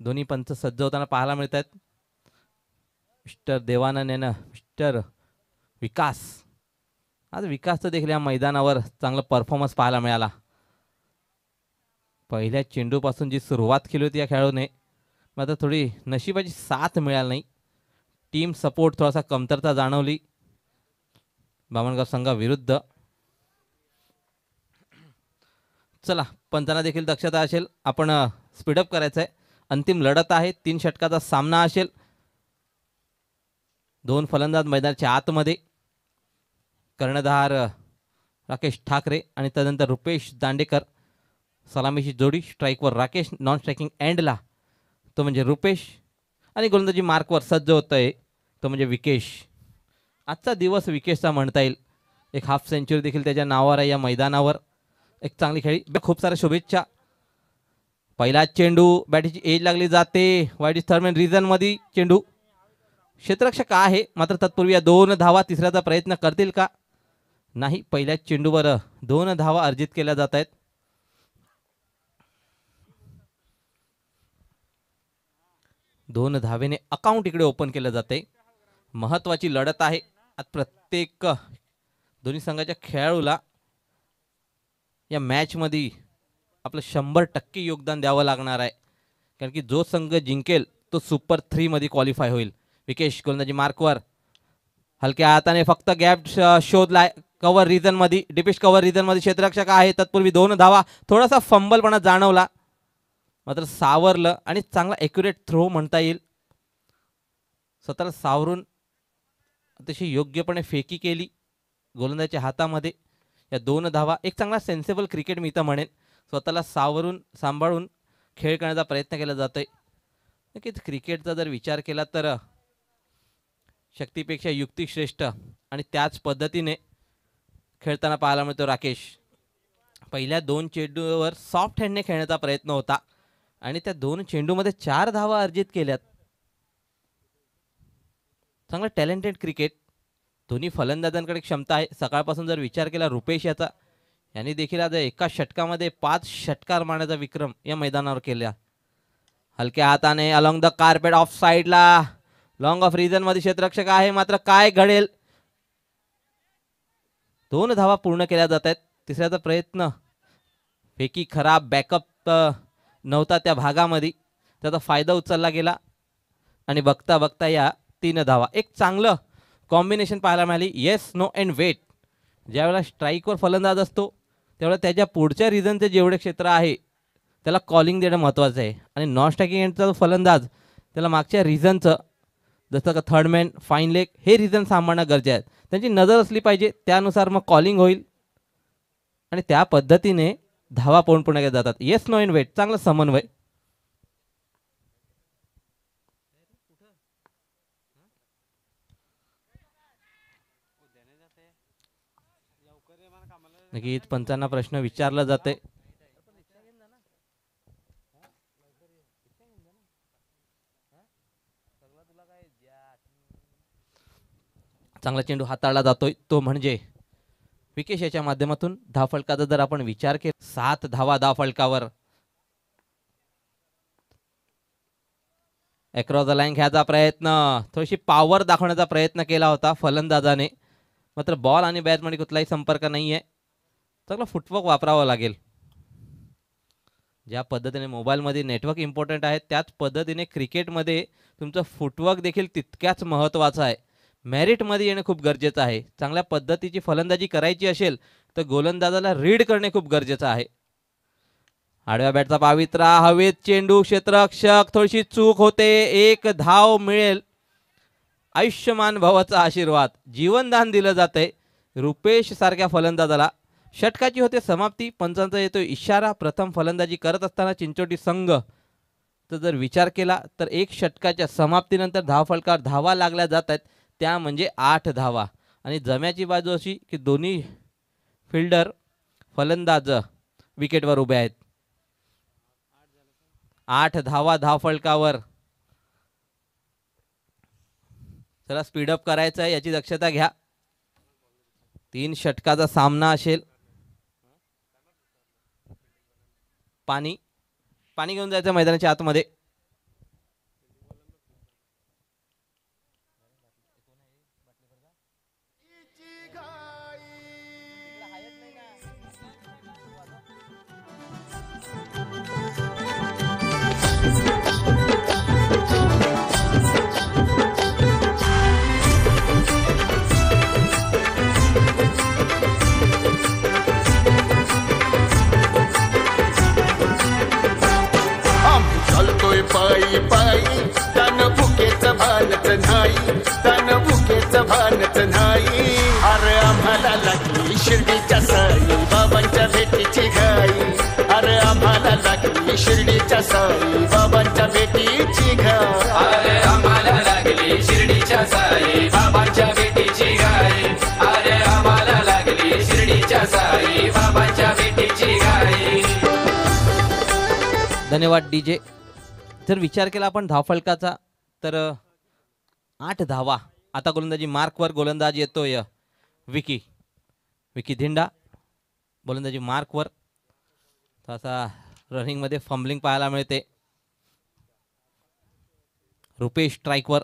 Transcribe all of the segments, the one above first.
दोन्ही पंच सज्ज होताना पाहायला मिळत आहेत. मिस्टर देवानंद यानं मिस्टर विकास, आज विकासचं देखील या मैदानावर चांगला परफॉर्मन्स पाहायला मिळाला. पहिल्या चेंडूपासून जी सुरुवात केली होती या खेळाडूने, मात्र थोडी नशिबाची साथ मिळाली नाही. टीम सपोर्ट थोडासा कमतरता जाणवली बामणगाव संघाविरुद्ध. चला, पंचांना देखील दक्षता असेल, आपण स्पीडअप करायचं आहे. अंतिम लढत आहे, 3 षटकाचा सामना असेल. 2 फलंदाज मैदानाच्या आतमध्ये, कर्णधार राकेश ठाकरे आणि त्यानंतर रुपेश दांडेकर. सलामीची जोडी, स्ट्राईकवर राकेश, नॉन स्ट्रायकिंग एंडला तो म्हणजे रुपेश, आणि गोलंदाजी मार्कवर सज्ज होत आहे तो म्हणजे विकेश. आजचा दिवस विकेशचा म्हणता येईल. एक हाफ सेंचुरी देखील त्याच्या नावावर आहे या मैदानावर. एक चांगली खेळी, खूप साऱ्या शुभेच्छा. पहिला चेंडू, बॅटीची एज लागली जाते, वाईट इज थर्ड रिझनमध्ये चेंडू. क्षेत्ररक्षक आहे, मात्र तत्पूर्वी या 2 धावा तिसऱ्याचा प्रयत्न करतील का? नाही. पहिल्या चेंडूवर 2 धावा अर्जित केल्या जात आहेत. दोन धावेने अकाउंट इकडे ओपन केलं जाते. महत्वाची लढत आहे. आज प्रत्येक दोन्ही संघाच्या खेळाडूला या मॅचमध्ये आपलं 100% योगदान द्यावं लागणार आहे, कारण की जो संघ जिंकेल तो सुपर 3 मध्ये क्वालिफाय होईल. विकेश गोलंदाजी मार्कवर, हलक्या हाताने फक्त गॅप शोधलाय कव्हर रिजन मध्ये, डिपिस्ट कव्हर रिजन मध्ये क्षेत्ररक्षक आहे. तत्पूर्वी 2 धावा, थोडासा फंबलपणा जाणवला, मात्र सावरलं आणि चांगला ॲक्युरेट थ्रो म्हणता येईल. स्वतःला सावरून अतिशय योग्यपणे फेकी केली गोलंदाजाच्या हातामध्ये. या 2 धावा, एक चांगला सेन्सेबल क्रिकेट मी तर म्हणेन. स्वतःला सावरून सांभाळून खेळ करण्याचा प्रयत्न केला जातोय. नक्कीच क्रिकेटचा जर विचार केला तर शक्तीपेक्षा युक्ती श्रेष्ठ, आणि त्याच पद्धतीने खेळताना पाहायला मिळतो राकेश. पहिल्या 2 चेंडूवर सॉफ्ट हँडने खेळण्याचा प्रयत्न होता आणि त्या 2 चेंडूमध्ये 4 धावा अर्जित केल्यात. चांगलं टॅलेंटेड क्रिकेट. दोन्ही फलंदाजांकडे क्षमता आहे. सकाळपासून जर विचार केला रुपेश याचा, यांनी देखील आज एका षटकामध्ये 5 षटकार मारण्याचा विक्रम या मैदानावर केला. हलक्या हाताने अलॉंग द कार्पेट ऑफ साईडला, लॉंग ऑफ रिजन मध्ये क्षेत्ररक्षक आहे, मात्र काय घडेल? 2 धावा पूर्ण केल्या जात आहेत. तिसऱ्याचा प्रयत्न, फेकी खराब, बॅकअप नव्हता त्या भागामध्ये, त्याचा फायदा उचलला गेला आणि बघता बघता या 3 धावा. एक चांगलं कॉम्बिनेशन पाहायला मिळाली. Yes, no and wait. ज्यावेळेला स्ट्राईकवर फलंदाज असतो त्यावेळेला त्याच्या पुढच्या रिजनचे जेवढे क्षेत्र आहे त्याला कॉलिंग देणं महत्त्वाचं आहे, आणि नॉन स्ट्रायकिंग एंडचा फलंदाज त्याला मागच्या रिजनचं, जसं का थर्डमॅन, फाईन लेग, हे रिझन सांभाळणं गरजेचं आहे. त्यांची नजर असली पाहिजे, त्यानुसार मग कॉलिंग होईल आणि त्या पद्धतीने धावा पूर्ण केल्या जातात. येस, नो इन वेट, चांगलं समन्वय. नक्कीच पंचांना प्रश्न विचारला जाते. चांगला चेंडू हाताळला जातोय तो म्हणजे विकेश याच्या माध्यमातून. धावफलकाचा जर आपण विचार केला, 7 धावा धावफलकावर. अक्रॉस द लाईन घ्यायचा प्रयत्न, थोडीशी पॉवर दाखवण्याचा प्रयत्न केला होता फलंदाजाने, मात्र बॉल आणि बॅटमध्ये कुठलाही संपर्क नाहीये. चांगला फुटवर्क वापरावा लागेल. ज्या पद्धतीने मोबाईलमध्ये नेटवर्क इम्पॉर्टंट आहे, त्याच पद्धतीने क्रिकेटमध्ये तुमचं फुटवर्क देखील तितक्याच महत्त्वाचं आहे. मेरिटमध्ये येणं खूप गरजेचं आहे. चांगल्या पद्धतीची फलंदाजी करायची असेल तर गोलंदाजाला रीड करणे खूप गरजेचं आहे. आडव्या बॅटचा पावित्रा, हवेत चेंडू, क्षेत्ररक्षक, थोडीशी चूक होते, 1 धाव मिळेल. आयुष्यमान भवाचा आशीर्वाद, जीवनदान दिलं जातंय रुपेश सारख्या फलंदाजाला. षटकाची होते समाप्ती. पंचांचा येतो इशारा. प्रथम फलंदाजी करत असताना चिंचोटी संघ तर जर विचार केला तर 1 षटकाच्या समाप्तीनंतर धावफलकावर धावा लागल्या जात आहेत, त्या म्हणजे 8 धावा. आणि जम्याची बाजू अशी की दोन्ही फिल्डर फलंदाज विकेटवर उभे आहेत. 8 धावा धावफलकावर. चला स्पीडअप करायचं आहे, याची दक्षता घ्या. 3 षटकाचा सामना असेल. पाणी घेऊन जायचं मैदानाच्या आतमध्ये. पायी पायी तन भुकेच भानच नाही तन भुकेच भानच नाही अरे आम्हाला लागली शिर्डीच्या साई बाबांच्या भेटीची घाई अरे आम्हाला लागली शिर्डीच्या साई बाबांच्या भेटीची घाई अरे आम्हाला लागली शिर्डीच्या साई बाबांच्या भेटीची घाई अरे आम्हाला लागली शिर्डीच्या साई बाबांच्या भेटीची घाई. धन्यवाद डीजे. जर विचार केला आपण धावफलकाचा तर 8 धावा. आता गोलंदाजी मार्कवर गोलंदाज येतोय विकी धिंडा. गोलंदाजी मार्कवर थोडासा रनिंगमध्ये फंबलिंग पाहायला मिळते. रुपेश स्ट्राईकवर,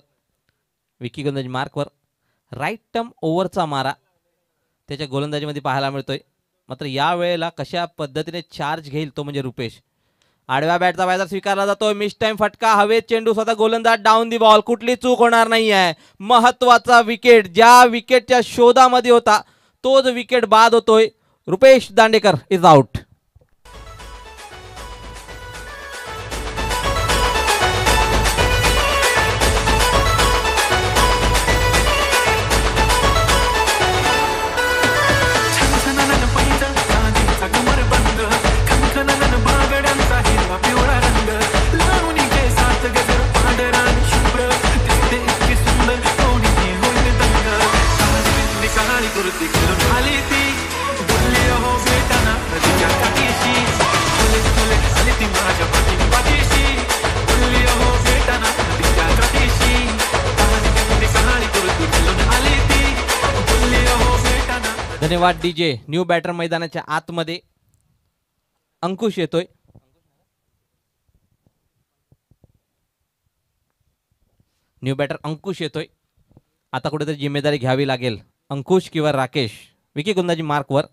विकी गोलंदाजी मार्कवर. राईट टर्म ओव्हरचा मारा त्याच्या गोलंदाजीमध्ये पाहायला मिळतोय. मात्र या वेळेला कशा पद्धतीने चार्ज घेईल तो म्हणजे रुपेश. आडव्या बॅटचा बाजार स्वीकारला जातोय. मिस टाइम फटका, हवेत चेंडू, स्वतः गोलंदाज डाऊन दी बॉल. कुठली चूक होणार नाही आहे. महत्वाचा विकेट, ज्या विकेटच्या शोधामध्ये होता तोच विकेट बाद होतोय. Rupesh Dandekar is out. धन्यवाद डीजे. न्यू बॅटर मैदानाच्या आतमध्ये अंकुश येतोय. न्यू बॅटर अंकुश येतोय. आता कुठेतरी जिम्मेदारी घ्यावी लागेल अंकुश किंवा राकेश. विकी गोलंदाजी मार्कवर.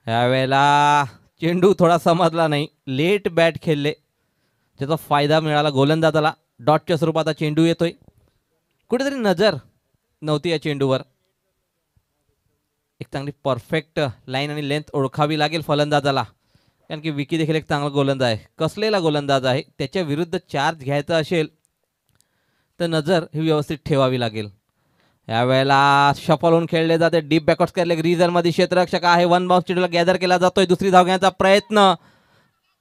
यावेळेला चेंडू थोडा समजला नाही, लेट बॅट खेळले, त्याचा फायदा मिळाला गोलंदाजाला. डॉटच्या स्वरूपात चेंडू येतोय. कुठेतरी नजर नव्हती या चेंडूवर. एक चांगली परफेक्ट लाईन आणि लेंथ ओळखावी लागेल फलंदाजाला, कारण की विकी देखील एक चांगला गोलंदाज आहे, कसलेला गोलंदाज आहे. त्याच्या विरुद्ध चार्ज घ्यायचा असेल तर नजर ही व्यवस्थित ठेवावी लागेल. यावेळेला शफल होऊन खेळले जाते. डीप बॅकवर्ड केले ग्रीजरमध्ये क्षेत्ररक्षक आहे. वन बाउन्स चेंडूला गॅदर केला जातोय. दुसरी धाव घेण्याचा प्रयत्न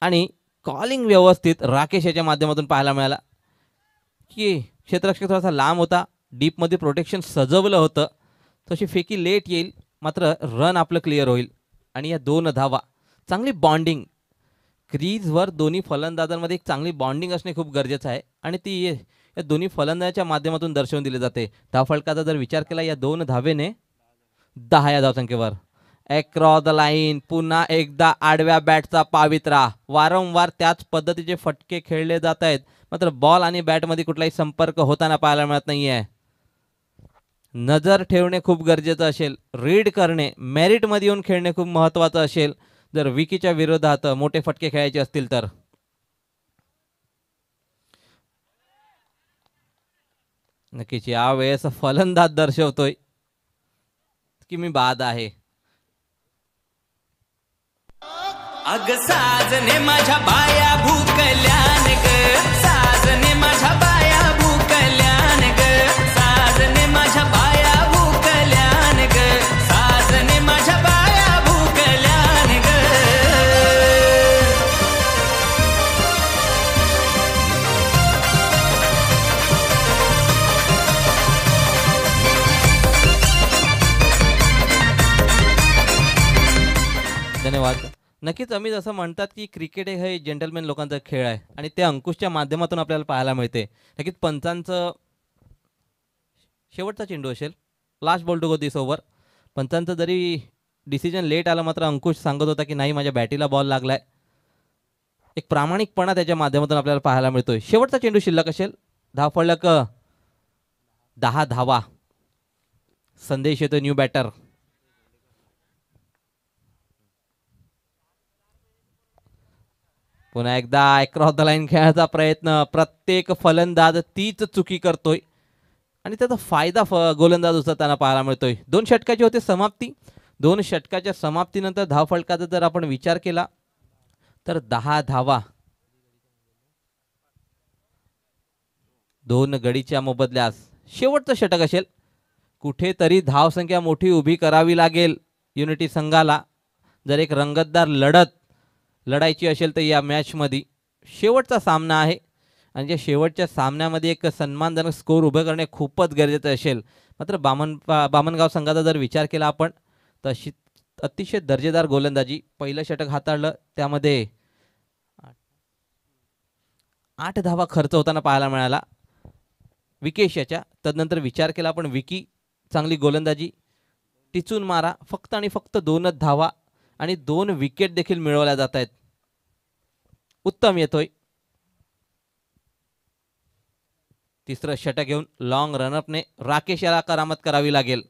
आणि कॉलिंग व्यवस्थित राकेश याच्या माध्यमातून पाहायला मिळाला की क्षेत्ररक्षक थोडासा लांब होता, डीपमध्ये प्रोटेक्शन सजवलं होतं, तशी फेकी लेट येईल, मात्र रन आपलं क्लिअर होईल. आणि या 2 धावा, चांगली बॉन्डिंग क्रीजवर दोन्ही फलंदाजांमध्ये एक चांगली बॉन्डिंग असणे खूप गरजेचं आहे आणि ती या दोन्ही फलंदाजाच्या माध्यमातून दर्शवून दिली जाते. धावफलकाचा जर विचार केला या 2 धावेने 10 या धावसंख्येवर. अक्रॉस द लाईन, पुन्हा एकदा आडव्या बॅटचा पावित्रा. वारंवार त्याच पद्धतीचे फटके खेळले जात आहेत, मात्र बॉल आणि बॅटमध्ये कुठलाही संपर्क होताना पाहायला मिळत नाही आहे. नजर ठेवणे खूप गरजेचं असेल, रीड करणे, मेरिटमध्ये येऊन खेळणे खूप महत्त्वाचं असेल जर विकीच्या विरोधात मोठे फटके खेळायचे असतील तर. नक्कीच यावेळेस फलंदाज दर्शवतोय की मी बाद आहे. अग साजने माझ्या बाया भूकल्यान ग, साजने माझ्या बाया भूकल्यान ग, साजने माझ्या बाया भूकल्यान ग, साजने माझ्या बाया भूकल्यान ग. धन्यवाद. नक्कीच आम्ही जसं म्हणतात की क्रिकेट हे जेंटलमॅन लोकांचा खेळ आहे आणि ते अंकुशच्या माध्यमातून आपल्याला पाहायला मिळते. नक्कीच पंचांचं शेवटचा चेंडू असेल, last ball to go this over. पंचांचं जरी डिसिजन लेट आलं, मात्र अंकुश सांगत होता की नाही माझ्या बॅटीला बॉल लागलाय. एक प्रामाणिकपणा त्याच्या माध्यमातून आपल्याला पाहायला मिळतोय. शेवटचा चेंडू शिल्लक असेल, धावफलक 10 धावा. संदेश येतो न्यू बॅटर. पुन्हा एकदा अक्रॉस द लाईन खेळायचा प्रयत्न. प्रत्येक फलंदाज तीच चुकी करतोय आणि त्याचा फायदा गोलंदाज उचलताना पाहायला मिळतोय. 2 षटकाची होते समाप्ती. 2 षटकाच्या समाप्तीनंतर धावफलकाचा जर आपण विचार केला तर 10 धावा. 2 गडीच्या मोबदल्यास शेवटचं षटक असेल. कुठेतरी धावसंख्या मोठी उभी करावी लागेल युनिटी संघाला. जर एक रंगतदार लढायची असेल तर या मॅचमध्ये शेवटचा सामना आहे आणि या शेवटच्या सामन्यामध्ये एक सन्मानजनक स्कोर उभं करणे खूपच गरजेचं असेल. मात्र बामणगाव संघाचा जर विचार केला आपण तर अशी अतिशय दर्जेदार गोलंदाजी. पहिलं षटक हाताळलं त्यामध्ये 8 धावा खर्च होताना पाहायला मिळाला विकेश याच्या. तदनंतर विचार केला आपण विकी चांगली गोलंदाजी, टिचून मारा, फक्त आणि फक्त 2च धावा आणि 2 विकेट देखील मिळवल्या जात आहेत. उत्तम येतोय. तिसरं षटक घेऊन लॉंग रनअपने राकेश याला करामत करावी लागेल.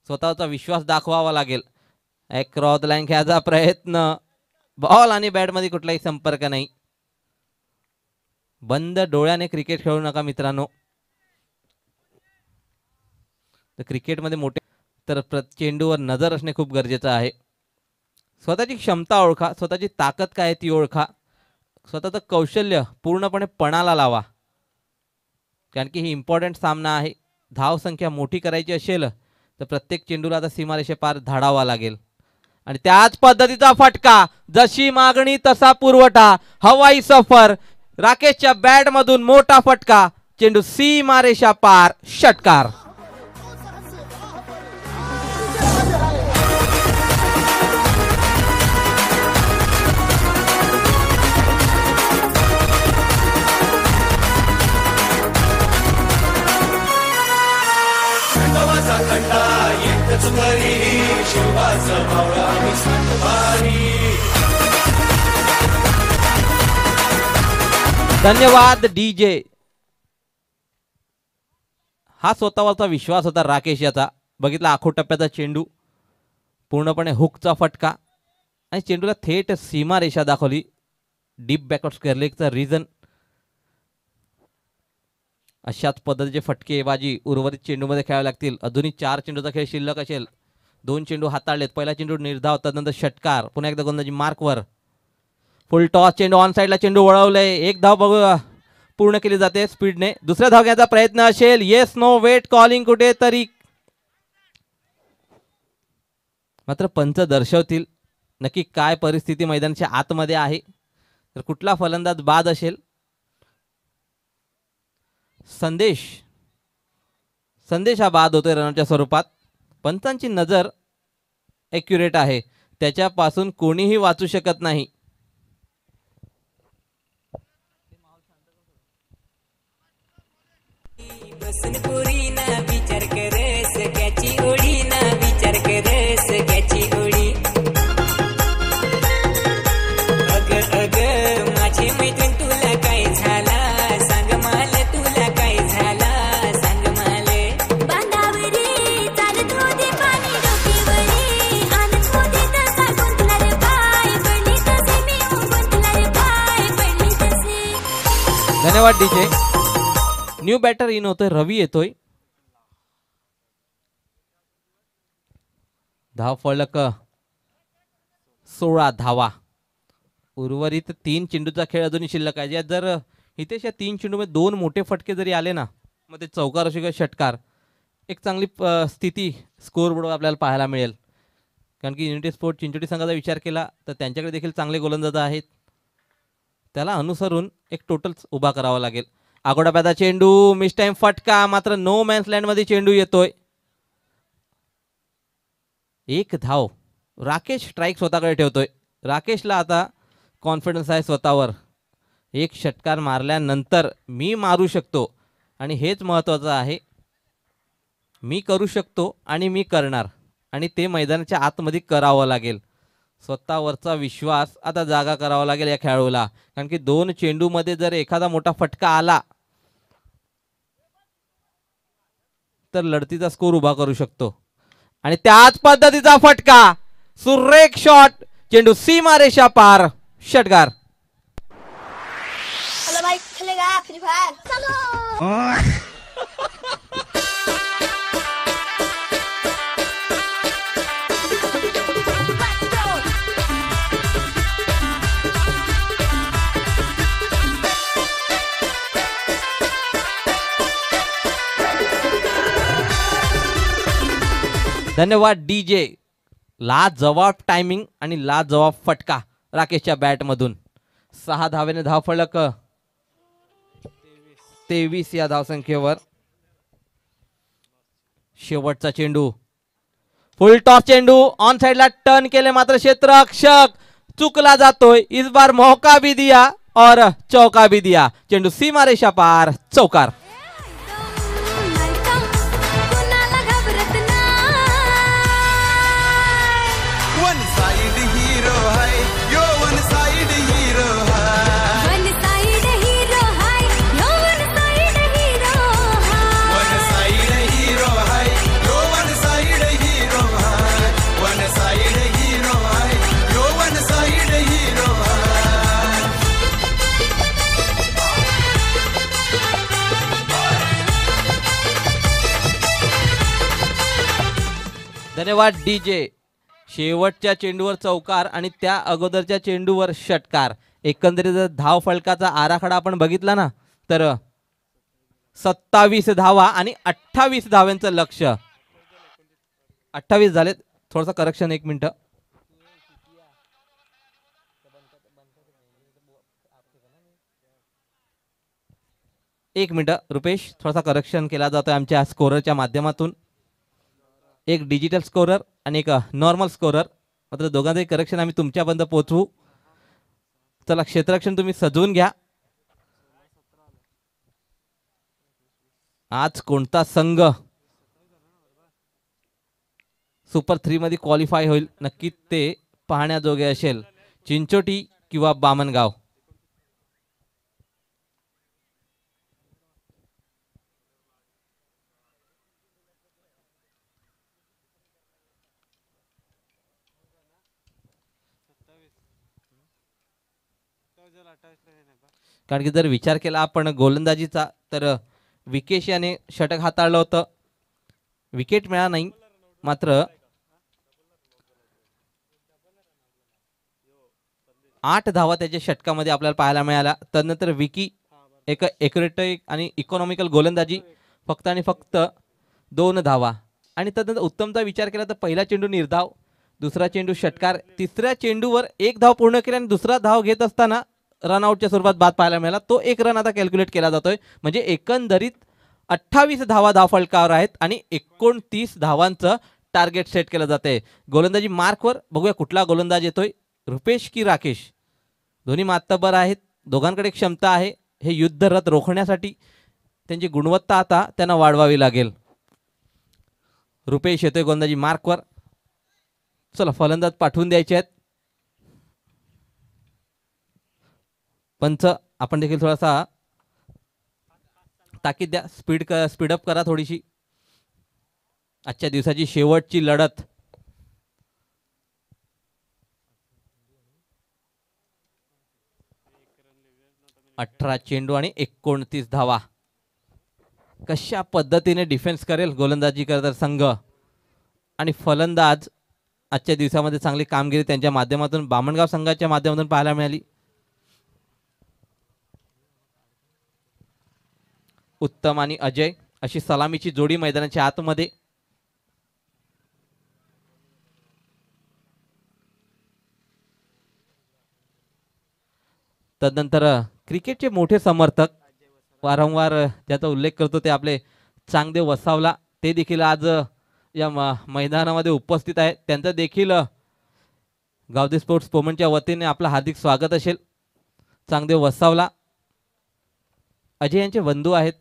स्वतःचा विश्वास दाखवावा लागेल. क्रॉस द लाईन खेळायचा प्रयत्न, बॉल आणि बॅटमध्ये कुठलाही संपर्क नाही. बंद डोळ्याने क्रिकेट खेळू नका मित्रांनो. तर क्रिकेटमध्ये मोठे तर चेंडूवर नजर असणे खूप गरजेचं आहे. स्वतःची क्षमता ओळखा, स्वतःची ताकद काय आहे ती ओळखा, स्वतःचं कौशल्य पूर्णपणे पणाला लावा. कारण की ही इम्पॉर्टंट सामना आहे. धावसंख्या मोठी करायची असेल तर प्रत्येक चेंडूला आता सीमारेषेपार धाडावा लागेल. आणि त्याच पद्धतीचा फटका, जशी मागणी तसा पुरवठा, हवाई सफर. राकेशच्या बॅटमधून मोठा फटका, चेंडू सीमारेषा पार, षटकार. धन्यवाद डीजे. हा स्वतःवरचा विश्वास होता राकेश याचा. बघितला आखो टप्प्याचा चेंडू, पूर्णपणे हुकचा फटका आणि चेंडूला थेट सीमारेषा दाखवली. डीप बॅकवर्ड स्क्वेअर लेगचा रिझन. अशाच पद्धतीचे फटकेबाजी उर्वरित चेंडूमध्ये खेळावे लागतील. अजूनही 4 चेंडूचा खेळ शिल्लक असेल. 2 चेंडू हाताळलेत. पहिला चेंडू निर्धाव, त्यानंतर षटकार, पुन्हा एकदा गोलंदाजी मार्कवर. फुल टॉस, चेंडू ऑन साईडला, चेंडू वळवलंय. 1 धाव बघू पूर्ण केली जाते स्पीडने. दुसऱ्या धाव घ्यायचा प्रयत्न असेल. येस नो वेट कॉलिंग कुठेतरी. मात्र पंच दर्शवतील नक्की काय परिस्थिती मैदानाच्या आतमध्ये आहे, तर कुठला फलंदाज बाद असेल. संदेश हा बाद होतोय रनच्या स्वरूपात. पंचांची नजर ॲक्युरेट आहे, त्याच्यापासून कोणीही वाचू शकत नाही. विचार करस त्याची ओढी ना, विचार करस त्याची ओढी. अग अग माझे मैत्रीण तुला काय झाला, सांग मला तुला काय झाला, सांग माले. बांधावरी चालत होते पाणी डोकीवरी, आणत होते तसा गुंतला रे पाय, पडली तसे मी गुंतला रे पाय, पडली तसे. धन्यवाद डीजे. न्यू बॅटर इन होतोय, रवी येतोय. धाव फलक 16 धावा. उर्वरित 3 चेंडूचा खेळ अजूनही शिल्लक आहे. जर इथेच या 3 चेंडूमध्ये 2 मोठे फटके जरी आले ना, मग ते चौकार असो किंवा षटकार, एक चांगली स्थिती स्कोर बोर्डवर आपल्याला पाहायला मिळेल. कारण की युनिटी स्पोर्ट चिंचोटी संघाचा विचार केला तर त्यांच्याकडे देखील चांगले गोलंदाज आहेत. त्याला अनुसरून एक टोटल उभा करावा लागेल. आगोडाप्याचा चेंडू, मिस टाइम फटका, मात्र नो मॅन्स लँड मध्ये चेंडू येतोय. 1 धाव. राकेश स्ट्राईक स्वतःकडे ठेवतोय. राकेशला आता कॉन्फिडन्स आहे स्वतःवर. 1 षटकार मारल्यानंतर मी मारू शकतो आणि हेच महत्त्वाचं आहे. मी करू शकतो आणि मी करणार, आणि ते मैदानाच्या आतमध्ये करावं लागेल. स्वतःवरचा विश्वास आता जागा करावा लागेल या खेळाडूला. कारण की 2 चेंडूमध्ये जर एखादा मोठा फटका आला तर लढतीचा स्कोर उभा करू शकतो. आणि त्याच पद्धतीचा फटका, सुरेख शॉट, चेंडू सीमारेषा पार, षटकार. हेलो भाई, खेलेगा फ्री फायर? चलो. धन्यवाद डीजे. लाजवाब टायमिंग आणि लाजवाब फटका राकेशच्या बॅट मधून. 6 धावेने धावफलक 23 या धावसंख्येवर. शेवटचा चेंडू फुल टॉस चेंडू ऑन साइडला टर्न केले मात्र क्षेत्ररक्षक चुकला जातोय. इस बार मौका भी दिया और चौका भी दिया. चेंडू सीमा रेषा पार चौकार. कुणाला घाबरत वन साइड हीरो है यो वन साइड हीरो है वन साइड हीरो हाय yo one side hero one side hero है यो वन साइड हीरो है वन साइड हीरो है यो वन साइड हीरो है. धन्यवाद डीजे. शेवटच्या चेंडूवर चौकार आणि त्या अगोदरच्या चेंडूवर षटकार. एकंदरीत जर धाव फलकाचा आराखडा आपण बघितला ना तर 27 धावा आणि 28 धाव्यांचं लक्ष्य. 28 झालेत. थोडंसं करेक्शन 1 मिनिट. एक मिनिट रुपेश, थोडासा करेक्शन केला जातोय आमच्या स्कोररच्या माध्यमातून. एक डिजिटल स्कोरर आणि एक नॉर्मल स्कोरर. मात्र दोघांचंही करेक्शन आम्ही तुमच्यापर्यंत पोहोचवू. चला क्षेत्ररक्षण तुम्ही सजवून घ्या. आज कोणता संघ सुपर 3 मध्ये क्वालिफाय होईल नक्की ते पाहण्याजोगे असेल. चिंचोटी किंवा बामणगाव. कारण की जर विचार केला आपण गोलंदाजीचा तर विकेश याने षटक हाताळलं होतं. विकेट मिळाला नाही मात्र 8 धावा त्याच्या षटकामध्ये आपल्याला पाहायला मिळाल्या. त्यानंतर विकी एक एक्युरेट आणि इकॉनॉमिकल गोलंदाजी फक्त आणि फक्त 2 धावा. आणि त्यानंतर उत्तमचा विचार केला तर पहिला चेंडू निर्धाव, दुसरा चेंडू षटकार, तिसऱ्या चेंडूवर 1 धाव पूर्ण केली आणि दुसरा धाव घेत असताना रनआउटच्या स्वरूपात बाद पाहायला मिळाला. तो 1 रन आता कॅल्क्युलेट केला जातोय. म्हणजे एकंदरीत 28 धावा धावफलकावर आहेत आणि 29 धावांचं टार्गेट सेट केलं जाते. गोलंदाजी मार्कवर बघूया कुठला गोलंदाज येतोय, रुपेश की राकेश. दोन्ही मातब्बर आहेत, दोघांकडे क्षमता आहे. हे युद्ध रथ रोखण्यासाठी त्यांची गुणवत्ता आता त्यांना वाढवावी लागेल. रुपेश येतोय गोलंदाजी मार्कवर. चला फलंदाज पाठवून द्यायचे आहेत. पंच आपण देखील थोडासा ताकीद द्या. स्पीडअप करा थोडीशी. आजच्या दिवसाची शेवटची लढत. अठरा चेंडू आणि 29 धावा. कशा पद्धतीने डिफेन्स करेल गोलंदाजी करत संघ आणि फलंदाज. आजच्या दिवसामध्ये चांगली कामगिरी त्यांच्या माध्यमातून बामणगाव संघाच्या माध्यमातून पाहायला मिळाली. उत्तम आणि अजय अशी सलामीची जोडी मैदानाच्या आतमध्ये. तदनंतर क्रिकेटचे मोठे समर्थक वारंवार ज्याचा उल्लेख करतो ते आपले चांगदेव वसावला. ते देखील आज या मैदानामध्ये उपस्थित आहेत. त्यांचं देखील गावदे स्पोर्ट्स पोमनच्या वतीने आपलं हार्दिक स्वागत असेल. चांगदेव वसावला अजय यांचे बंधू आहेत.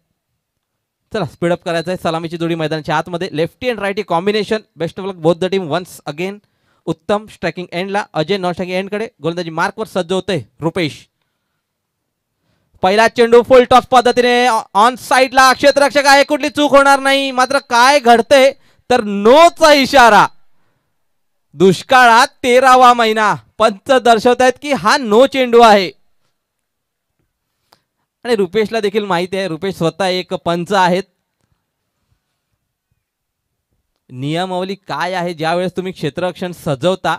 चला स्पीडअप करायचं आहे. सलामीची जोडी मैदानाच्या आतमध्ये. Lefty and righty combination. Best of luck both the team once again. उत्तम स्ट्रायकिंग एंडला, अजय नॉन स्ट्रायकिंग एंडकडे. गोलंदाजी मार्कवर सज्ज होते रुपेश. पहिला चेंडू फुल टॉस पद्धतीने ऑन साइडला. क्षेत्ररक्षक आहे, कुठली चूक होणार नाही. मात्र काय घडतंय तर नोचा इशारा. दुष्काळात 13वा महिना. पंच दर्शवत आहेत की हा नो चेंडू आहे आणि रुपेशला देखील माहिती आहे. रुपेश स्वतः एक पंच आहेत. नियमावली काय आहे ज्यावेळेस तुम्ही क्षेत्ररक्षण सजवता.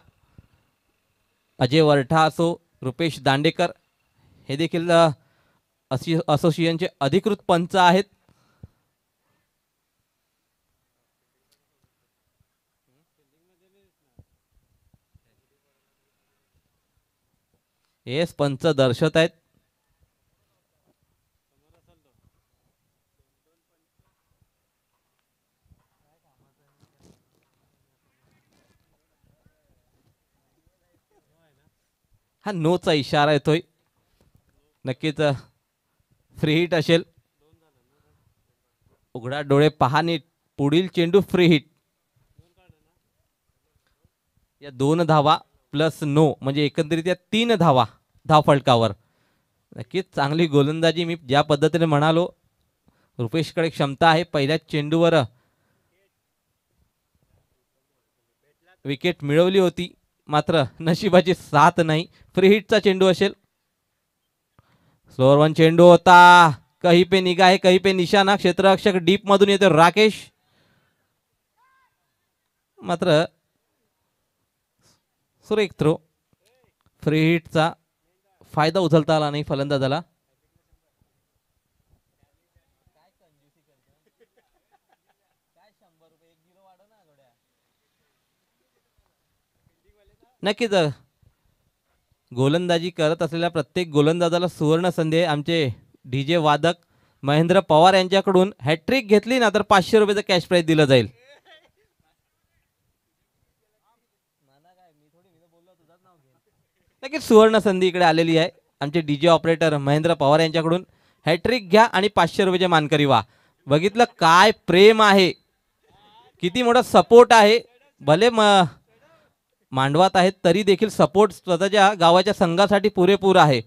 अजय वरठा असो, रुपेश दांडेकर हे देखील असोसिएशनचे अधिकृत पंच आहेत. हेच पंच दर्शवत आहेत. हा नोचा इशारा येतोय. नक्कीच फ्री हिट असेल. उघडा डोळे पहा नीट. पुढील चेंडू फ्री हिट. या 2 धावा प्लस नो म्हणजे एकंदरीत या 3 धावा धाव फलकावर. नक्कीच चांगली गोलंदाजी. मी ज्या पद्धतीने म्हणालो रुपेशकडे क्षमता आहे. पहिल्या चेंडूवर विकेट मिळवली होती मात्र नशिबाची साथ नाही. फ्री हिटचा चेंडू असेल. स्लोअर वन चेंडू होता. कहीं पे निगाह है कहीं पे निशाणा. क्षेत्ररक्षक डीप मधून येतो राकेश. मात्र सुरेख थ्रो. फ्री हिटचा फायदा उचलता आला नाही फलंदाजाला. नक्कीच गोलंदाजी करत असलेल्या प्रत्येक गोलंदाजाला सुवर्ण संधी आहे. आमचे डीजे वादक महेंद्र पवार यांच्याकडून हॅट्रिक घेतली ना तर 500 रुपयाचं कॅश प्राइज दिलं जाईल. नक्कीच सुवर्ण संधी इकडे आलेली आहे. आमचे डीजे ऑपरेटर महेंद्र पवार यांच्याकडून हॅट्रिक घ्या आणि 500 रुपयाचे मानकरी व्हा. बघितलं काय प्रेम आहे, किती मोठा सपोर्ट आहे. भले मांडवात आहेत तरी देखील सपोर्ट स्वतःच्या गावाच्या संघासाठी पुरेपूर आहे.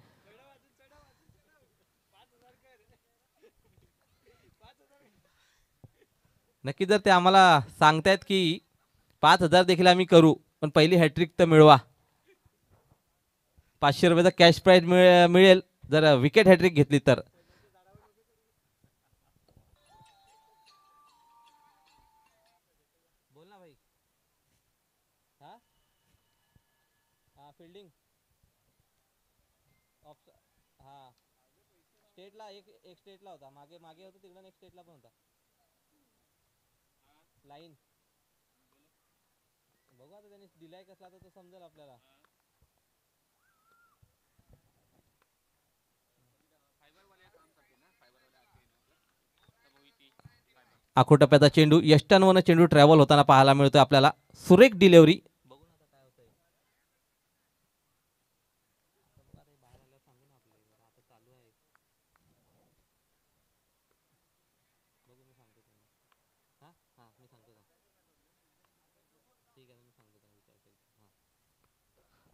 नक्की जर ते आम्हाला सांगतायत की 5000 देखील आम्ही करू पण पहिली हॅट्रिक तर मिळवा. 500 रुपयाचा कॅश प्राइज मिळेल जर विकेट हॅट्रिक घेतली तर. बोल ना भाई. फिल्डिंग हा स्टेटला एक स्टेटला होता. मागे मागे होता तिकडे एक स्टेटला पण होता. लाईन बघू आता त्यांनी दिलाय कसला तर तो समजेल आपल्याला. आखो टप्प्याचा चेंडू यष्टांवरनं चेंडू ट्रॅव्हल होताना पाहायला मिळतोय आपल्याला. सुरेख डिलिव्हरी.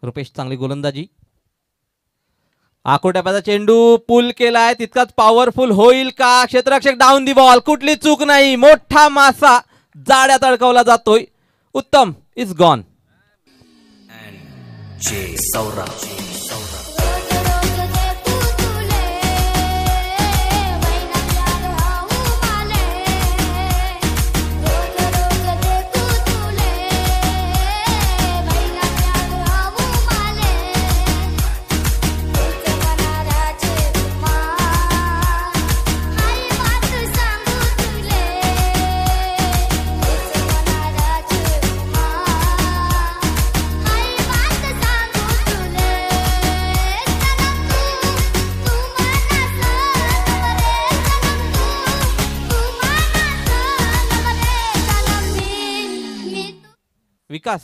रुपेश चांगली गोलंदाजी. आखो टप्प्याचा चेंडू पुल केलाय तितकाच पॉवरफुल होईल का. क्षेत्ररक्षक डाऊन दी बॉल. कुठली चूक नाही. मोठा मासा जाड्यात अडकवला जातोय. उत्तम इज गॉन. विकास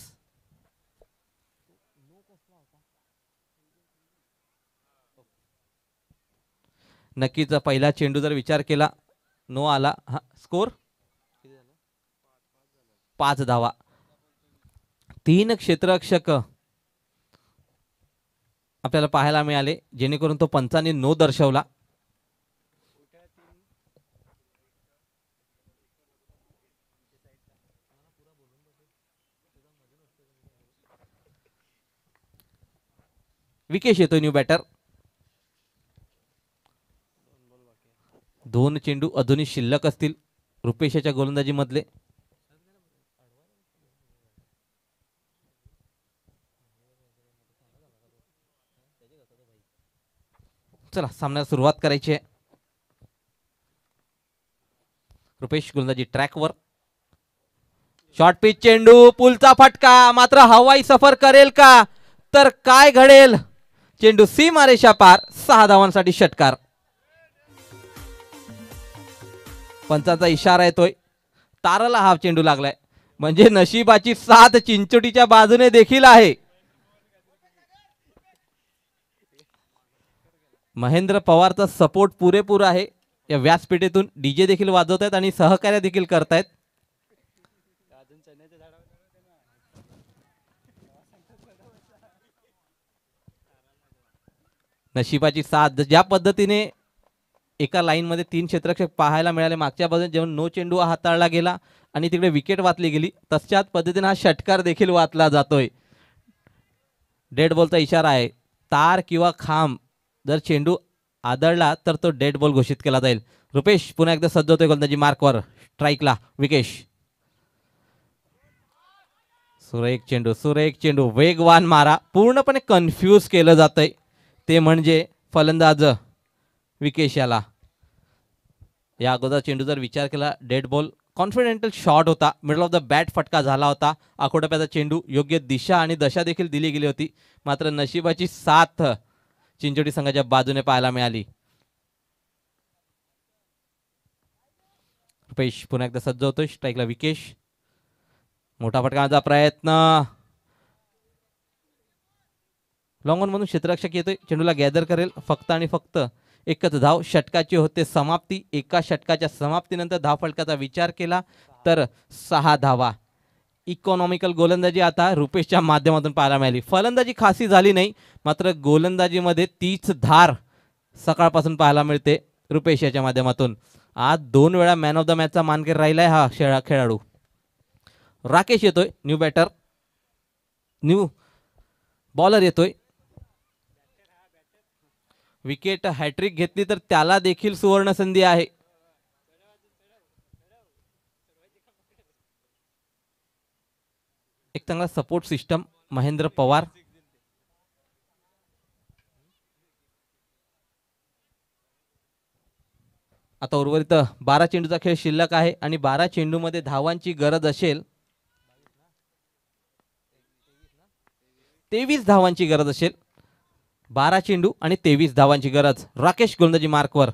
नक्कीच पहिला चेंडू जर विचार केला नो आला. हा स्कोर 5 धावा. 3 क्षेत्ररक्षक आपल्याला पाहायला मिळाले जेणेकरून तो पंचांनी नो दर्शवला. विकेश येतो न्यू बॅटर. 2 चेंडू अजूनही शिल्लक असतील रुपेशच्या गोलंदाजी मधले. चला सामन्याला सुरुवात करायची आहे. रुपेश गोलंदाजी ट्रॅकवर. शॉर्ट पिच चेंडू पुलचा फटका. मात्र हवाई सफर करेल का तर काय घडेल. चेंडू सीमारेषा पार, 6 धावांसाठी षटकार. पंचाचा इशारा येतोय, ताराला हा चेंडू लागलाय, म्हणजे नशिबाची साथ चिंचोटीच्या बाजूने देखील आहे. महेंद्र पवारचा सपोर्ट पुरेपूर आहे. या व्यासपीठेतून डीजे देखील वाजवत आहेत आणि सहकार्य देखील करतायत. नशिबाची साथ ज्या पद्धतीने एका लाईन मध्ये 3 क्षेत्ररक्षक पाहायला मिळाले मागच्या बाजूने, जेव्हा नो चेंडू हाताळला गेला आणि तिकडे विकेट वाचली गेली, तशाच पद्धतीने हा षटकार देखील वाचला जातोय. डेड बॉलचा इशारा आहे. तार किंवा खांब जर चेंडू आदळला तर तो डेड बॉल घोषित केला जाईल. रुपेश पुन्हा एकदा सज्ज होतोय गोलंदाजी मार्कवर. स्ट्राईकला विकेश. सुरेख चेंडू वेगवान मारा, पूर्णपणे कन्फ्यूज केलं जातंय ते म्हणजे फलंदाज विकेश याला. या अगोदर चेंडू जर विचार केला, डेड बॉल कॉन्फिडेंटल शॉट होता, मिडल ऑफ द बॅट फटका झाला होता. आखोटप्याचा चेंडू, योग्य दिशा आणि दशा देखील दिली गेली होती, मात्र नशिबाची साथ चिंचोटी संघाच्या बाजूने पाहायला मिळाली. रुपेश पुन्हा एकदा सज्ज होतोय. स्ट्राईकला विकेश. मोठा फटकाचा प्रयत्न, लॉंग ऑन मधून क्षेत्ररक्षक येतोय, चेंडूला गॅदर करेल. फक्त आणि फक्त एकच धाव. षटकाची होते समाप्ती. एका षटकाच्या समाप्तीनंतर धाव फलकाचा विचार केला तर 6 धावा. इकॉनॉमिकल गोलंदाजी आता रुपेशच्या माध्यमातून पाहायला मिळाली. फलंदाजी खासी झाली नाही, मात्र गोलंदाजीमध्ये तीच धार सकाळपासून पाहायला मिळते रुपेश याच्या माध्यमातून. आज 2 वेळा मॅन ऑफ द मॅचचा मानकरी राहिलाय हा खेळाडू. राकेश येतोय, न्यू बॅटर, न्यू बॉलर येतोय. विकेट हॅट्रिक घेतली तर त्याला देखील सुवर्ण संधी आहे. एक चांगला सपोर्ट सिस्टम महेंद्र पवार. आता उर्वरित 12 चेंडूचा खेळ शिल्लक आहे आणि 12 चेंडूमध्ये धावांची गरज असेल, 23 धावांची गरज असेल. 12 चेंडू आणि 23 धावांची गरज. राकेश गोलंदाजी मार्कवर.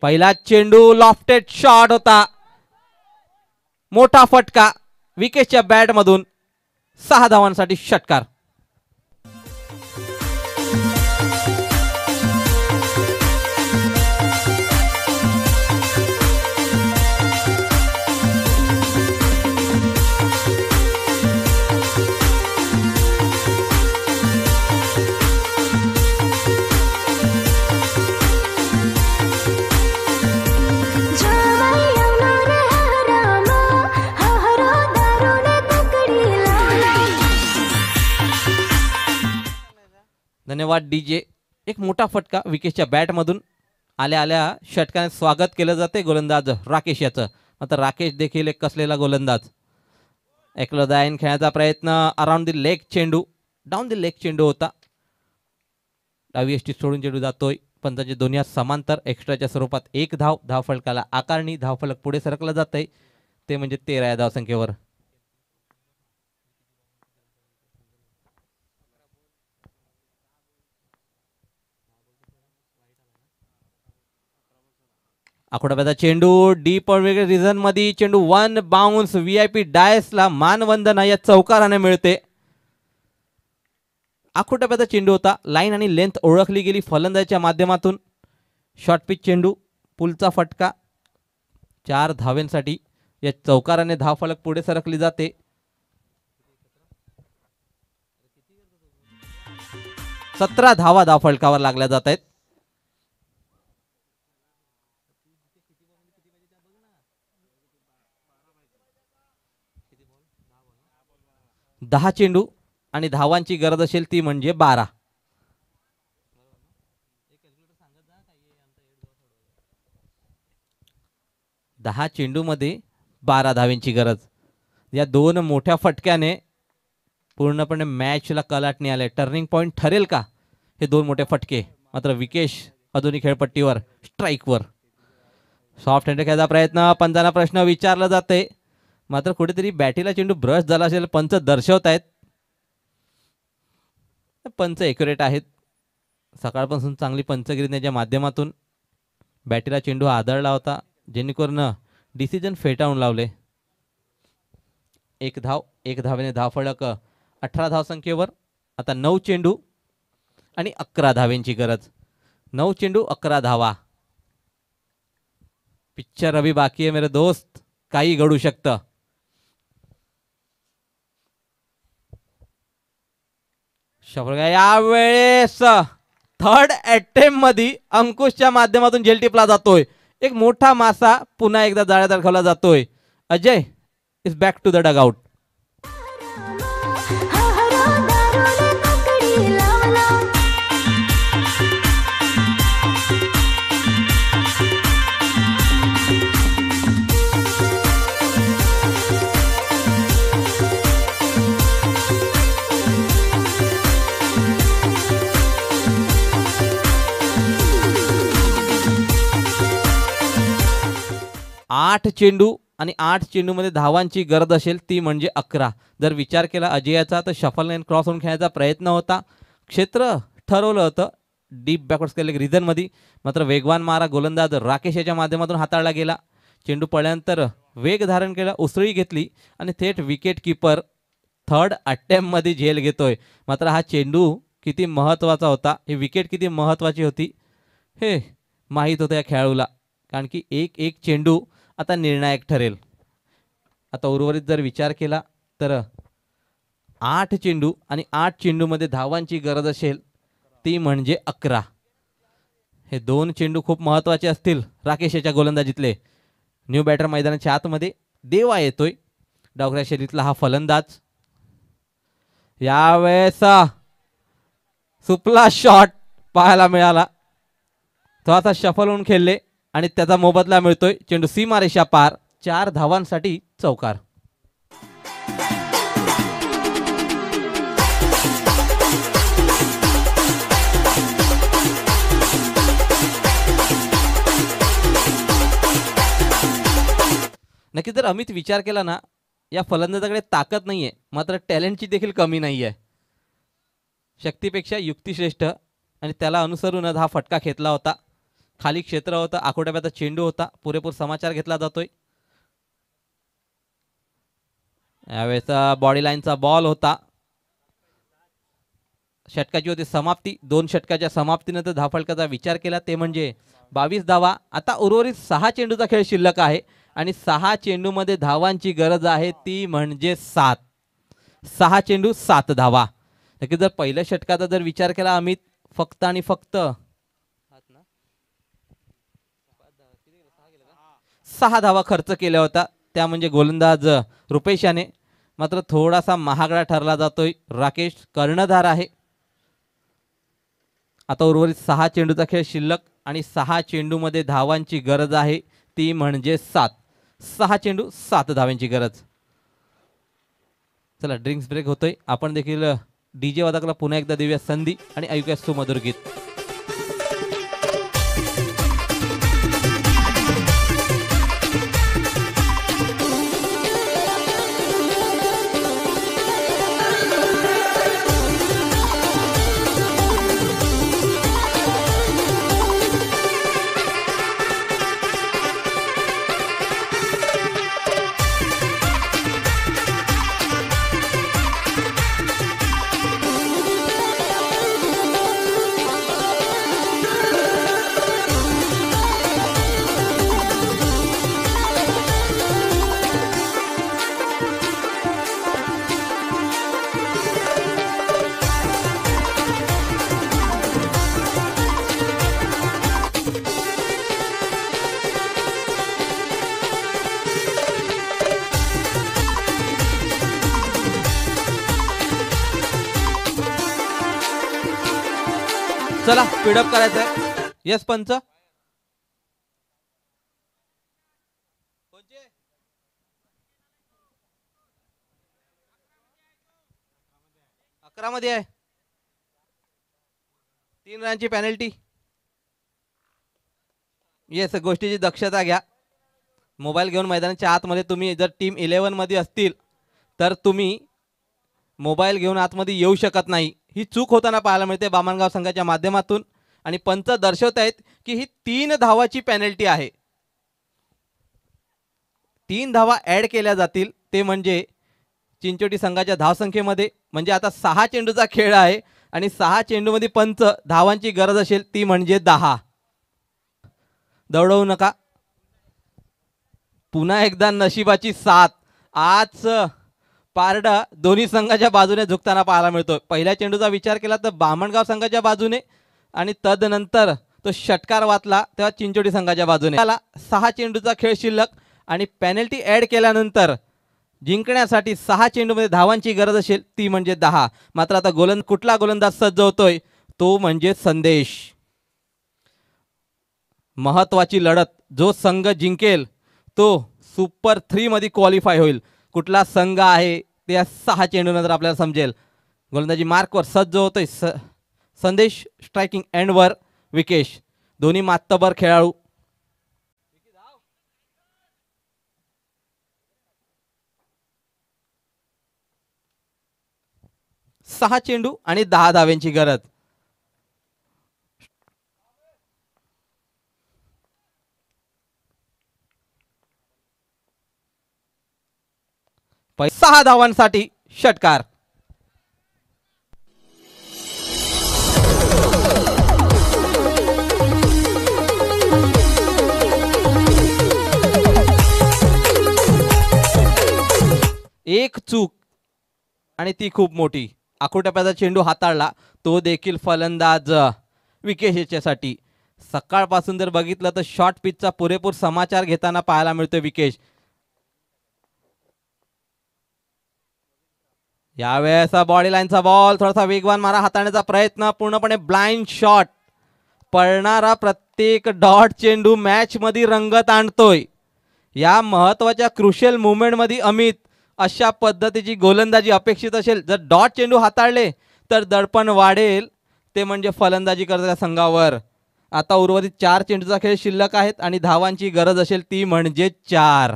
पहिला चेंडू लॉफ्टेड शॉट होता, मोठा फटका विकेटच्या बॅट मधून. 6 धावांसाठी षटकार. धन्यवाद डीजे. एक मोठा फटका विकेटच्या बॅटमधून. आल्या आल्या षटकाने स्वागत केलं जाते गोलंदाज राकेश याचं. मात्र राकेश देखील एक कसलेला गोलंदाज. एकलदायन खेळण्याचा प्रयत्न, अराउंड द लेग चेंडू, डाऊन द लेग चेंडू होता. डावी यष्टी सोडून चेंडू जातोय. पंचांचे दोन्ही हात समांतर. एक्स्ट्राच्या स्वरूपात 1 धाव. धावफलकाला आकारणी. धावफलक पुढे सरकला जात आहे, ते म्हणजे 13 या धावसंख्येवर. आखोडाप्याचा चेंडू डीप वेगळ्या रिझन मध्ये. चेंडू 1 बाउन्स. व्हीआयपी डायसला मानवंदना या चौकाराने मिळते. आखोटाप्याचा चेंडू होता. लाईन आणि लेंथ ओळखली गेली फलंदाजाच्या माध्यमातून. शॉर्ट पिच चेंडू, पुलचा फटका. 4 धावांसाठी या चौकाराने धावफलक पुढे सरकली जाते. सतरा धावा धावफलकावर लागल्या जात आहेत. 10 चेंडू आणि धावांची गरज असेल ती म्हणजे 12. दहा चेंडूमध्ये 12 धावांची गरज. या 2 मोठ्या फटक्याने पूर्णपणे मॅचला कलाटणी आले. टर्निंग पॉइंट ठरेल का हे 2 मोठे फटके. मात्र विकेश अजूनही खेळपट्टीवर, स्ट्राईकवर. सॉफ्ट हँड खेळायचा प्रयत्न. पंचांना प्रश्न विचारला जाते, मात्र कुठेतरी बॅटीला चेंडू ब्रश झाला असेल पंच दर्शवत आहेत. पंच एक्युरेट आहेत. सकाळपासून चांगली पंचगिरण्याच्या माध्यमातून बॅटीला चेंडू आदळला होता, जेणेकरून डिसिजन फेटाळून लावले. एक धावेने धावफलक 18 धावसंख्येवर. आता 9 चेंडू आणि 11 धावेंची गरज. 9 चेंडू 11 धावा. पिक्चर अभी बाकी आहे मेरे दोस्त, काही घडू शकतं. यावेळेस थर्ड अटेम्प्ट मध्ये अंकुशच्या माध्यमातून जेल टिपला जातोय. एक मोठा मासा पुन्हा एकदा जाळ्यात अडकवला जातोय. Ajay is back to the dugout. आठ चेंडू आणि 8 चेंडूमध्ये धावांची गरज असेल ती म्हणजे 11. जर विचार केला अजयाचा तर शफल लाईन क्रॉस होऊन खेळायचा प्रयत्न होता. क्षेत्र ठरवलं होतं डीप बॅकवर्ड स्केलिंग रिझनमध्ये, मात्र वेगवान मारा गोलंदाज राकेश याच्या माध्यमातून हाताळला गेला. चेंडू पडल्यानंतर वेग धारण केला, उसळी घेतली आणि थेट विकेट किपर थर्ड अटेम्प्टमध्ये झेल घेतोय. मात्र हा चेंडू किती महत्त्वाचा होता, ही विकेट किती महत्त्वाची होती हे माहीत होतं या खेळाडूला, कारण की एक चेंडू आता निर्णायक ठरेल. आता उर्वरित जर विचार केला तर 8 चेंडू आणि 8 चेंडूमध्ये धावांची गरज असेल ती म्हणजे 11. हे 2 चेंडू खूप महत्त्वाचे असतील राकेश याच्या गोलंदाजीतले. न्यू बॅटर मैदानाच्या आतमध्ये देवा येतोय, डावखऱ्या शैलीतला हा फलंदाज. यावेळेस सुपला शॉट पाहायला मिळाला, थोडासा शफल होऊन खेळले आणि त्याचा मोबदला मिळतोय. चेंडू सीमारेषा पार, 4 धावांसाठी चौकार. नक्की जर अमित विचार केला ना, या फलंदाजाकडे ताकद नाहीये, मात्र टॅलेंटची देखील कमी नाहीये. शक्तीपेक्षा युक्ती श्रेष्ठ आणि त्याला अनुसरूनच हा फटका खेचला होता. खाली क्षेत्र होतं, आखोट्याचा चेंडू होता, पुरेपूर समाचार घेतला जातोय. यावेळेचा बॉडी लाईनचा बॉल होता. षटकाची होती समाप्ती. 2 षटकाच्या समाप्तीनंतर धावफलकाचा विचार केला ते म्हणजे 22 धावा. आता उर्वरित 6 चेंडूचा खेळ शिल्लक आहे आणि 6 चेंडूमध्ये धावांची गरज आहे ती म्हणजे 7. 6 चेंडू 7 धावा. नक्की जर पहिल्या षटकाचा जर विचार केला अमित, फक्त आणि फक्त 6 धावा खर्च केल्या होता, त्या म्हणजे गोलंदाज रुपेश याने. मात्र थोडासा महागडा ठरला जातोय. राकेश कर्णधार आहे. आता उर्वरित 6 चेंडूचा खेळ शिल्लक आणि 6 चेंडूमध्ये धावांची गरज आहे ती म्हणजे 7. 6 चेंडू 7 धावांची गरज. चला ड्रिंक्स ब्रेक होतोय. आपण देखील डीजे वादकाला पुन्हा एकदा देऊया संधी आणि ऐकूया सुमधुर गीत. चला स्पीडअप करायचं आहे. यस पंच. 11 मध्ये आहे. 3 रनची पेनल्टी. येस, गोष्टीची दक्षता घ्या. मोबाईल घेऊन मैदानाच्या आतमध्ये तुम्ही जर टीम 11 मध्ये असतील तर तुम्ही मोबाईल घेऊन आतमध्ये येऊ शकत नाही. ही चूक होताना पाहायला मिळते बामणगाव संघाच्या माध्यमातून आणि पंच दर्शवत आहेत की ही 3 धावाची पेनल्टी आहे. 3 धावा ऍड केल्या जातील ते म्हणजे चिंचोटी संघाच्या धावसंख्येमध्ये. म्हणजे आता 6 चेंडूचा खेळ आहे आणि 6 चेंडूमध्ये पंच धावांची गरज असेल ती म्हणजे 10. दौडवू नका. पुन्हा एकदा नशिबाची साथ. आज पारडा दोन्ही संघाच्या बाजूने झुकताना पाहायला मिळतो. पहिल्या चेंडूचा विचार केला तर बामणगाव संघाच्या बाजूने आणि तदनंतर तो षटकार वाचला तेव्हा चिंचोटी संघाच्या बाजूने. 6 चेंडूचा खेळ शिल्लक आणि पेनल्टी ऍड केल्यानंतर जिंकण्यासाठी 6 चेंडूमध्ये धावांची गरज असेल ती म्हणजे 10. मात्र आता कुठला गोलंदाज सज्ज होतोय तो म्हणजे संदेश. महत्वाची लढत. जो संघ जिंकेल तो सुपर 3 मध्ये क्वालिफाय होईल. कुठला संघ आहे ते या 6 चेंडूनंतर आपल्याला समजेल. गोलंदाजी मार्कवर सज्ज होतोय संदेश. स्ट्रायकिंग एंडवर विकेश. दोन्ही मातबर खेळाडू. 6 चेंडू आणि 10 धाव्यांची गरज. 6 धावांसाठी षटकार. एक चूक आणि ती खूप मोठी. आखोटप्याचा चेंडू हाताळला तो देखील फलंदाज विकेश याच्यासाठी. सकाळपासून जर बघितलं तर शॉर्ट पिचचा पुरेपूर समाचार घेताना पाहायला मिळतोय विकेश. यावेळेस बॉडी लाईनचा बॉल थोडासा वेगवान मारा हाताळण्याचा प्रयत्न. पूर्णपणे ब्लाइंड शॉट. पळणारा प्रत्येक डॉट चेंडू मॅच मध्ये रंगत आणतोय. या महत्वाच्या क्रुशियल मुवमेंट मध्ये अमित अशा पद्धतीची गोलंदाजी अपेक्षित असेल. जर डॉट चेंडू हाताळले तर दडपण वाढेल ते म्हणजे फलंदाजी करणाऱ्या संघावर. आता उर्वरित 4 चेंडूचा खेळ शिल्लक आहेत आणि धावांची गरज असेल ती म्हणजे 4.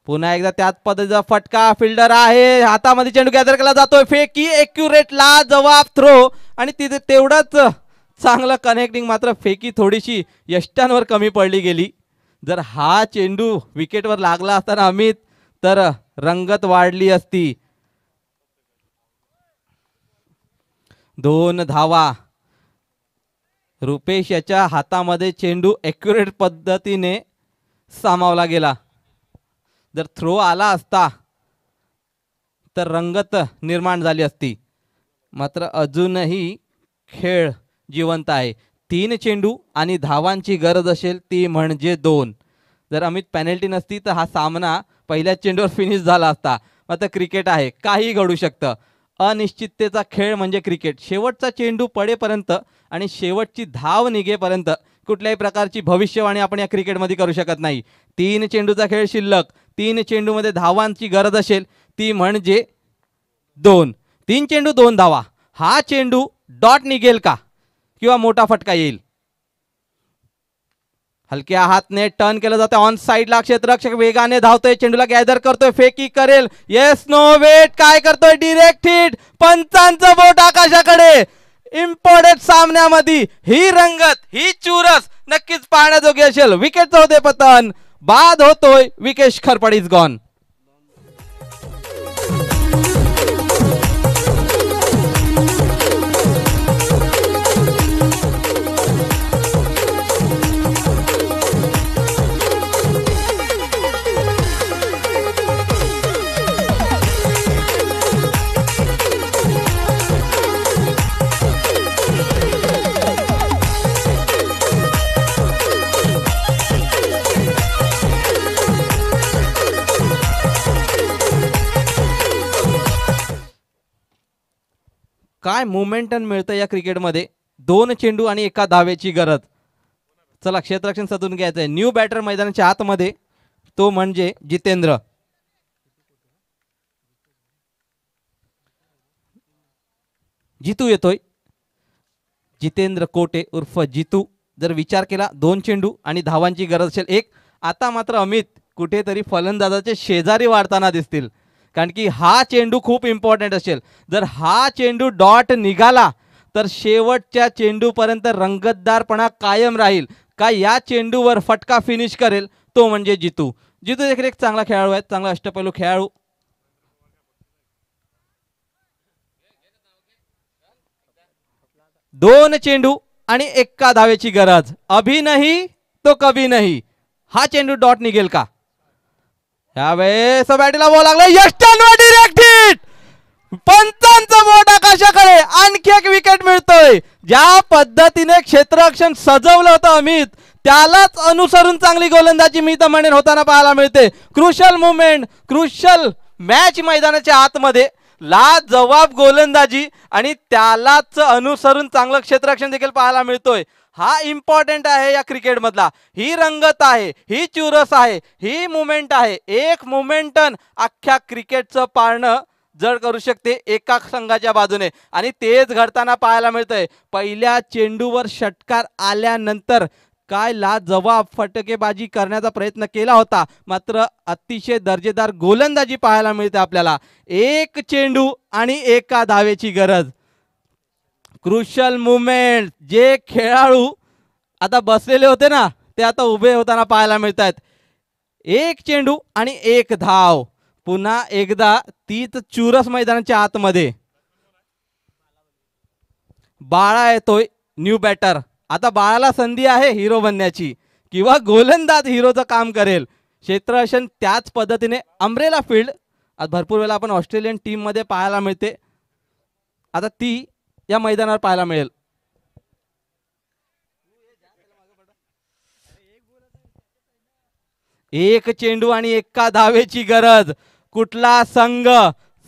पुन्हा एकदा त्याच पद्धतीचा फटका. फिल्डर आहे हातामध्ये चेंडू गॅदर केला जातोय. फेकी एक्युरेट ला जवाब थ्रो आणि तिथे तेवढंच चांगलं कनेक्टिंग. मात्र फेकी थोडीशी यष्टांवर कमी पडली गेली. जर हा चेंडू विकेटवर लागला असताना अमित तर रंगत वाढली असती. 2 धावा. रुपेश याच्या हातामध्ये चेंडू एक्युरेट पद्धतीने सामावला गेला. जर थ्रो आला असता तर रंगत निर्माण झाली असती. मात्र अजूनही खेळ जिवंत आहे. 3 चेंडू आणि धावांची गरज असेल ती म्हणजे 2. जर अमित पेनल्टी नसती तर हा सामना पहिल्याच चेंडूवर फिनिश झाला असता. मात्र क्रिकेट आहे काही घडू शकतं. अनिश्चिततेचा खेळ म्हणजे क्रिकेट. शेवटचा चेंडू पडेपर्यंत आणि शेवटची धाव निघेपर्यंत कुठल्याही प्रकारची भविष्यवाणी आपण या क्रिकेटमध्ये करू शकत नाही. 3 चेंडूचा खेळ शिल्लक. 3 चेंडूमध्ये धावांची गरज असेल ती म्हणजे 2. 3 चेंडू 2 धावा. हा चेंडू डॉट निघेल का किंवा मोठा फटका येईल. हलक्या हातने टर्न केलं जातं. ऑन साइडला क्षेत्ररक्षक वेगाने धावतोय. चेंडूला गॅदर करतोय. फेकी करेल. Yes no wait. काय करतोय डिरेक्ट हिट. पंचांचं बोट आकाशाकडे. इम्पॉर्टंट सामन्यामध्ये ही रंगत ही चुरस नक्कीच पाहण्याजोगी असेल. विकेटचं होते पतन. बाद होतोय. Vikesh Kharpad is gone. काय मोमेंटम मिळतं या क्रिकेटमध्ये. 2 चेंडू आणि 1 धावेची गरज. चला क्षेत्ररक्षण सदून घ्यायचंय. न्यू बॅटर मैदानाच्या आतमध्ये तो म्हणजे जितेंद्र. जितू येतोय. जितेंद्र कोटे उर्फ जितू. जर विचार केला 2 चेंडू आणि धावांची गरज असेल 1. आता मात्र अमित कुठेतरी फलंदाजाचे शेजारी वाढताना दिसतील. कारण की हा चेंडू खूप इम्पॉर्टंट असेल. जर हा चेंडू डॉट निघाला तर शेवटच्या चेंडूपर्यंत रंगतदारपणा कायम राहील. का या चेंडूवर फटका फिनिश करेल तो म्हणजे जितू. जितू देखील एक चांगला खेळाडू आहे, चांगला अष्टपैलू खेळाडू. दोन चेंडू आणि एका धावेची गरज. अभी नाही तो कभी नाही. हा चेंडू डॉट निघेल का? यावेळेस बॅटीला बॉल लागला. यष्टांवर डिरेक्ट हिट. पंचांचं बोट आकाशाकडे. आणखी एक विकेट मिळतोय. ज्या पद्धतीने क्षेत्ररक्षण सजवलं होतं अमित, त्यालाच अनुसरून चांगली गोलंदाजी मी तर म्हणेन होताना पाहायला मिळते. क्रुशल मुवमेंट, क्रुशल मॅच मैदानाच्या आतमध्ये लाजवाब गोलंदाजी आणि त्यालाच अनुसरून चांगलं क्षेत्ररक्षण देखील पाहायला मिळतोय. हा इम्पॉर्टंट आहे या क्रिकेट मधला. ही रंगत आहे, ही चुरस आहे, ही मुवमेंट आहे. एक मोमेंटन अख्ख्या क्रिकेटचं पाळणं जड करू शकते एका संघाच्या बाजूने आणि तेच घडताना पाहायला मिळतंय. पहिल्या चेंडूवर षटकार आल्यानंतर काय लाजवाब फटकेबाजी करण्याचा प्रयत्न केला होता, मात्र अतिशय दर्जेदार गोलंदाजी पाहायला मिळते आपल्याला. एक चेंडू आणि एका धावेची गरज. Crucial movement. जे खेळाडू आता बसलेले होते ना ते आता उभे होताना पाहायला मिळत आहेत. एक चेंडू आणि एक धाव. पुन्हा एकदा तीच चुरस मैदानाच्या आतमध्ये. बाळा येतोय न्यू बॅटर. आता बाळाला संधी आहे हिरो बनण्याची किंवा गोलंदाज हिरोचं काम करेल. क्षेत्ररक्षण त्याच पद्धतीने अम्ब्रेला फील्ड आज भरपूर वेळा आपण ऑस्ट्रेलियन टीम मध्ये पाहायला मिळते. आता ती या मैदानावर पाहायला मिळेल. एक चेंडू आणि एका धावेची गरज. कुठला संघ?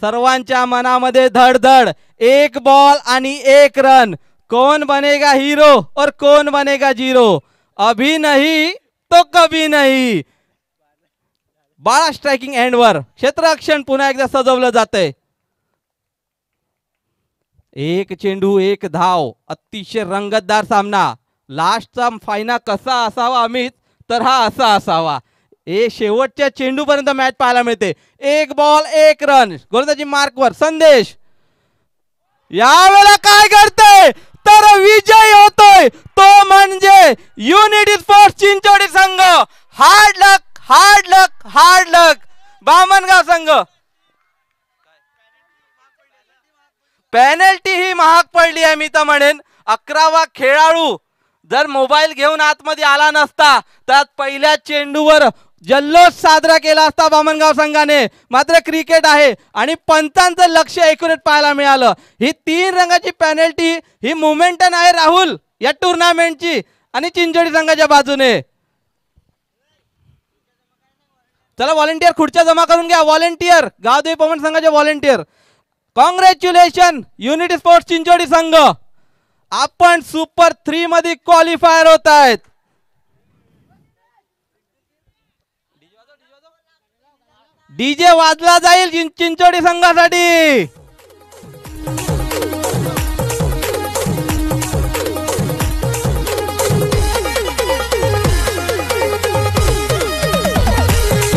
सर्वांच्या मनामध्ये धडधड. एक बॉल आणि एक रन. कौन बनेगा हीरो और कौन बनेगा जीरो. अभी नहीं तो कभी नहीं. बाळा स्ट्रायकिंग एंडवर. क्षेत्ररक्षण पुन्हा एकदा सजवलं जातंय. एक चेंडू एक धाव. अतिशय रंगतदार सामना. लास्टचा फायनल कसा असावा अमित, तर हा असा असावा. शेवटच्या चेंडूपर्यंत मॅच पाहायला मिळते. एक बॉल एक रन. गोलंदाजी मार्कवर. संदेश. यावेळेला काय घडतंय तर विजय होतोय तो म्हणजे युनिटी स्पोर्ट्स चिंचोडी संघ. हार्ड लक, हार्ड लक, हार्ड लक. बामणगाव संघ. पेनल्टी ही महाग पडली आहे मी तर म्हणेन. 11वा खेळाडू जर मोबाईल घेऊन आतमध्ये आला नसता तर पहिल्या चेंडूवर जल्लोष साजरा केला असता बामणगाव संघाने. मात्र क्रिकेट आहे आणि पंचांचं लक्ष एक्युरेट पाहायला मिळालं. ही 3 रंगाची पेनल्टी ही मोमेंटन आहे राहुल या टुर्नामेंटची आणि चिंचोडी संघाच्या बाजूने. चला व्हॉलेंटियर खुर्च्या जमा करून घ्या. व्हॉलेंटियर गावदेवी पवन संघाचे volunteer. Congratulation unity sports Chinchodi संघ. आपण सुपर 3 मध्ये क्वालिफायर होत आहेत. डीजे वाजला जाईल चिंचोडी संघासाठी.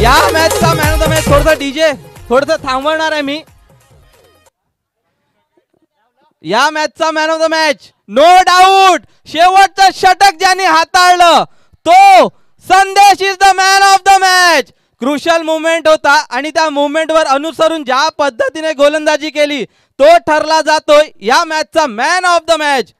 या मॅचचा मॅन ऑफ द मॅच थोडंसं डीजे थोडंसं थांबवणार आहे मी. या मॅचचा man of the match no doubt शेवटचं षटक ज्याने हाताळलं तो Sandesh is the man of the match. Crucial movement होता आणि त्या मुवमेंटवर अनुसरून ज्या पद्धतीने गोलंदाजी केली तो ठरला जातोय या मॅचचा मॅन ऑफ द मॅच.